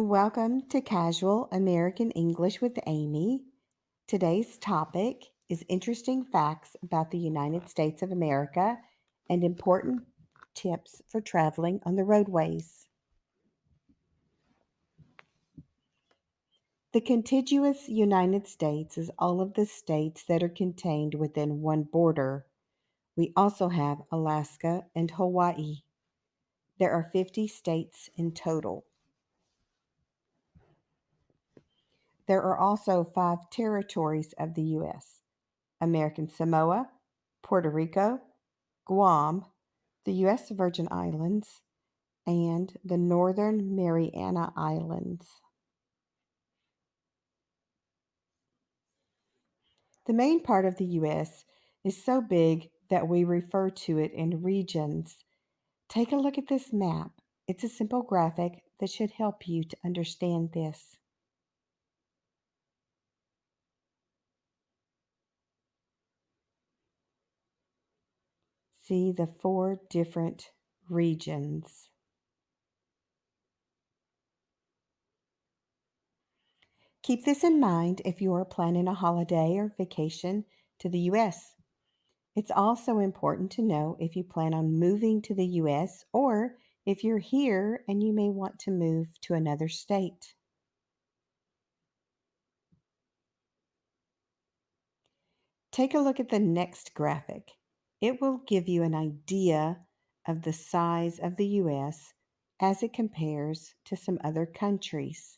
Welcome to Casual American English with Amy. Today's topic is interesting facts about the United States of America and important tips for traveling on the roadways. The contiguous United States is all of the states that are contained within one border. We also have Alaska and Hawaii. There are 50 states in total. There are also 5 territories of the U.S. American Samoa, Puerto Rico, Guam, the U.S. Virgin Islands, and the Northern Mariana Islands. The main part of the U.S. is so big that we refer to it in regions. Take a look at this map. It's a simple graphic that should help you to understand this. See the 4 different regions. Keep this in mind if you are planning a holiday or vacation to the U.S. It's also important to know if you plan on moving to the U.S. or if you're here and you may want to move to another state. Take a look at the next graphic. It will give you an idea of the size of the U.S. as it compares to some other countries.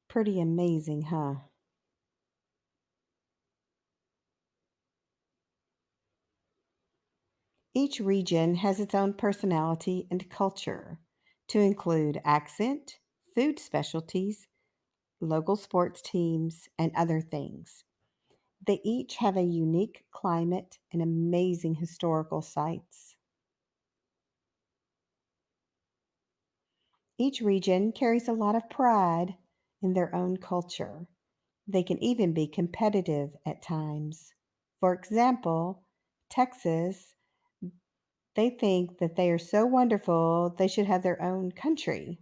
Pretty amazing, huh? Each region has its own personality and culture, to include accent, food specialties, local sports teams, and other things. They each have a unique climate and amazing historical sites. Each region carries a lot of pride in their own culture. They can even be competitive at times. For example, Texas, they think that they are so wonderful they should have their own country.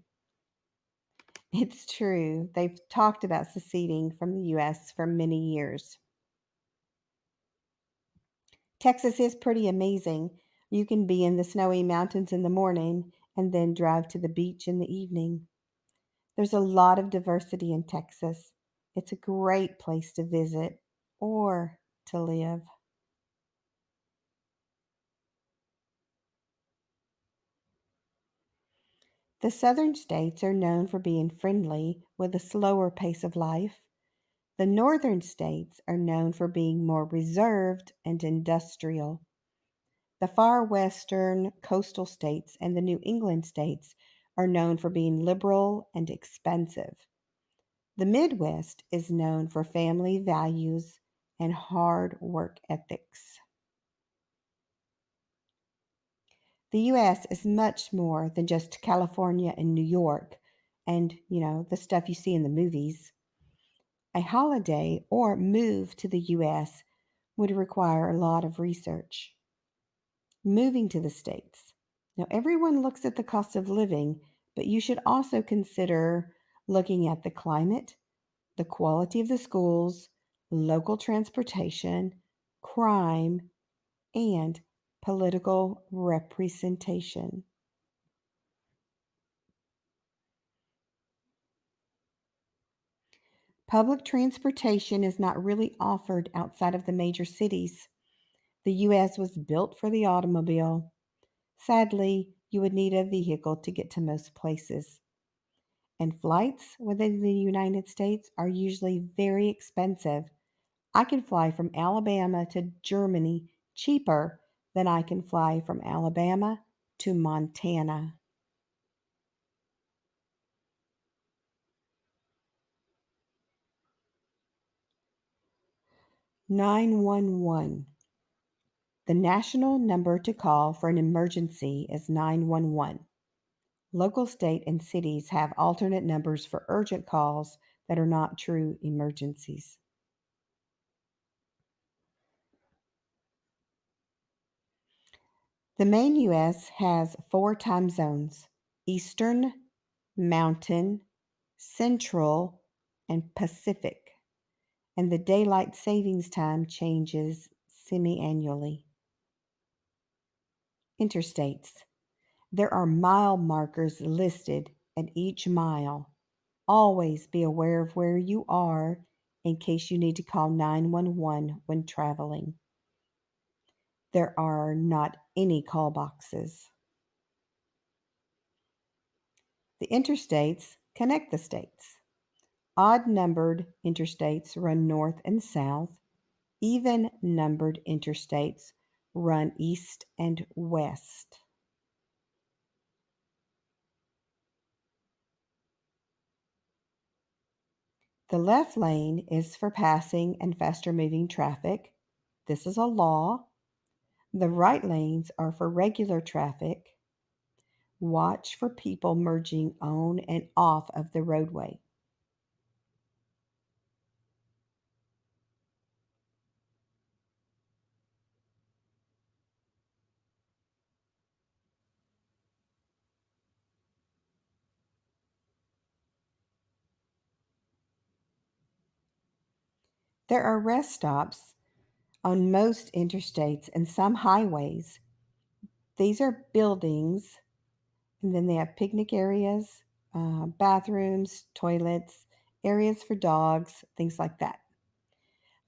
It's true, they've talked about seceding from the US for many years. Texas is pretty amazing. You can be in the snowy mountains in the morning and then drive to the beach in the evening. There's a lot of diversity in Texas. It's a great place to visit or to live. The southern states are known for being friendly with a slower pace of life. The northern states are known for being more reserved and industrial. The far western coastal states and the New England states are known for being liberal and expensive. The Midwest is known for family values and hard work ethics. The US is much more than just California and New York and, the stuff you see in the movies. A holiday or move to the US would require a lot of research. Moving to the States. Now, everyone looks at the cost of living, but you should also consider looking at the climate, the quality of the schools, local transportation, crime, and political representation. Public transportation is not really offered outside of the major cities. The U.S. was built for the automobile. Sadly, you would need a vehicle to get to most places. And flights within the United States are usually very expensive. I can fly from Alabama to Germany cheaper than I can fly from Alabama to Montana. 911. The national number to call for an emergency is 911. Local, state, and cities have alternate numbers for urgent calls that are not true emergencies. The main US has four time zones: Eastern, Mountain, Central, and Pacific. And the daylight savings time changes semi annually. Interstates. There are mile markers listed at each mile. Always be aware of where you are in case you need to call 911 when traveling. There are not any call boxes. The interstates connect the states. Odd numbered interstates run north and south. Even numbered interstates run east and west. The left lane is for passing and faster moving traffic. This is a law. The right lanes are for regular traffic. Watch for people merging on and off of the roadway. There are rest stops on most interstates and some highways. These are buildings, and then they have picnic areas, bathrooms, toilets, areas for dogs, things like that.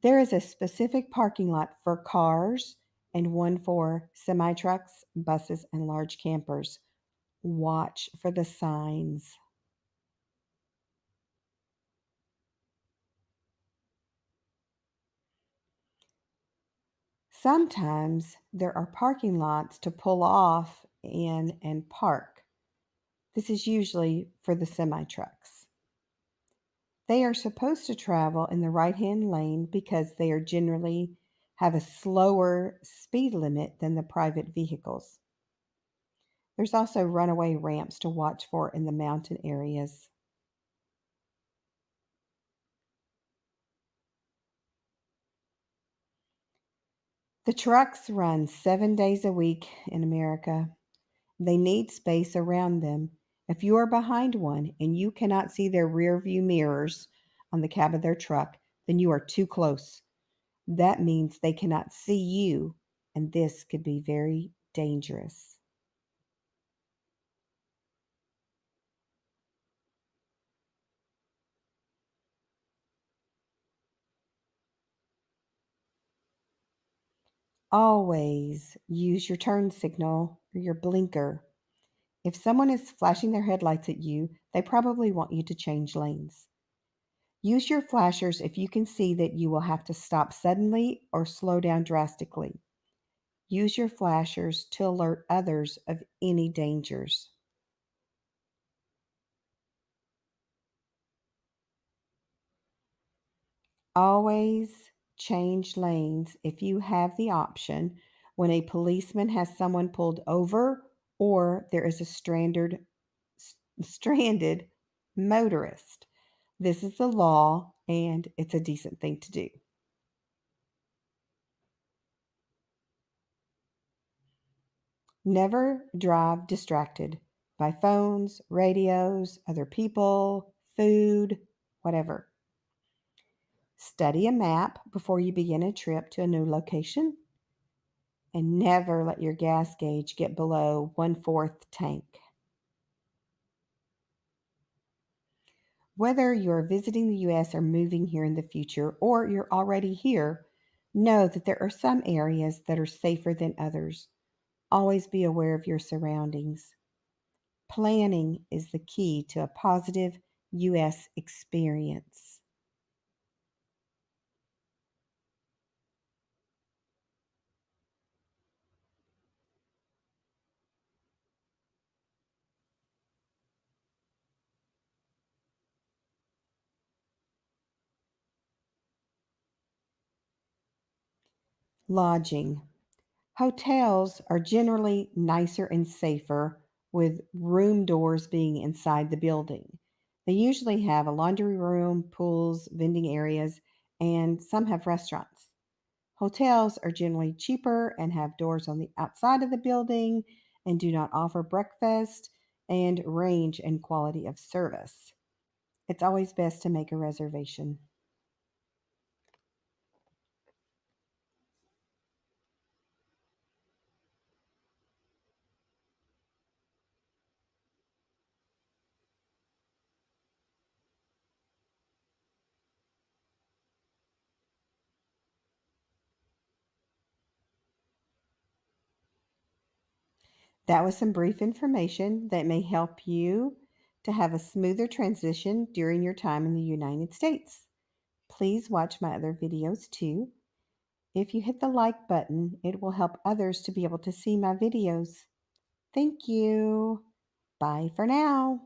There is a specific parking lot for cars and one for semi trucks, buses, and large campers. Watch for the signs. Sometimes there are parking lots to pull off in and park. This is usually for the semi trucks. They are supposed to travel in the right hand lane because they are generally have a slower speed limit than the private vehicles. There's also runaway ramps to watch for in the mountain areas. The trucks run 7 days a week in America. They need space around them. If you are behind one and you cannot see their rear view mirrors on the cab of their truck, then you are too close. That means they cannot see you, and this could be very dangerous. Always use your turn signal or your blinker. If someone is flashing their headlights at you, they probably want you to change lanes. Use your flashers if you can see that you will have to stop suddenly or slow down drastically. Use your flashers to alert others of any dangers. Always change lanes if you have the option when a policeman has someone pulled over or there is a stranded motorist. This is the law and it's a decent thing to do. Never drive distracted by phones, radios, other people, food, whatever. Study a map before you begin a trip to a new location, and never let your gas gauge get below one-fourth tank. Whether you're visiting the US or moving here in the future, or you're already here, know that there are some areas that are safer than others. Always be aware of your surroundings. Planning is the key to a positive US experience. Lodging. Hotels are generally nicer and safer, with room doors being inside the building. They usually have a laundry room, pools, vending areas, and some have restaurants. Hotels are generally cheaper and have doors on the outside of the building and do not offer breakfast and range and quality of service. It's always best to make a reservation. That was some brief information that may help you to have a smoother transition during your time in the United States. Please watch my other videos too. If you hit the like button, it will help others to be able to see my videos. Thank you. Bye for now.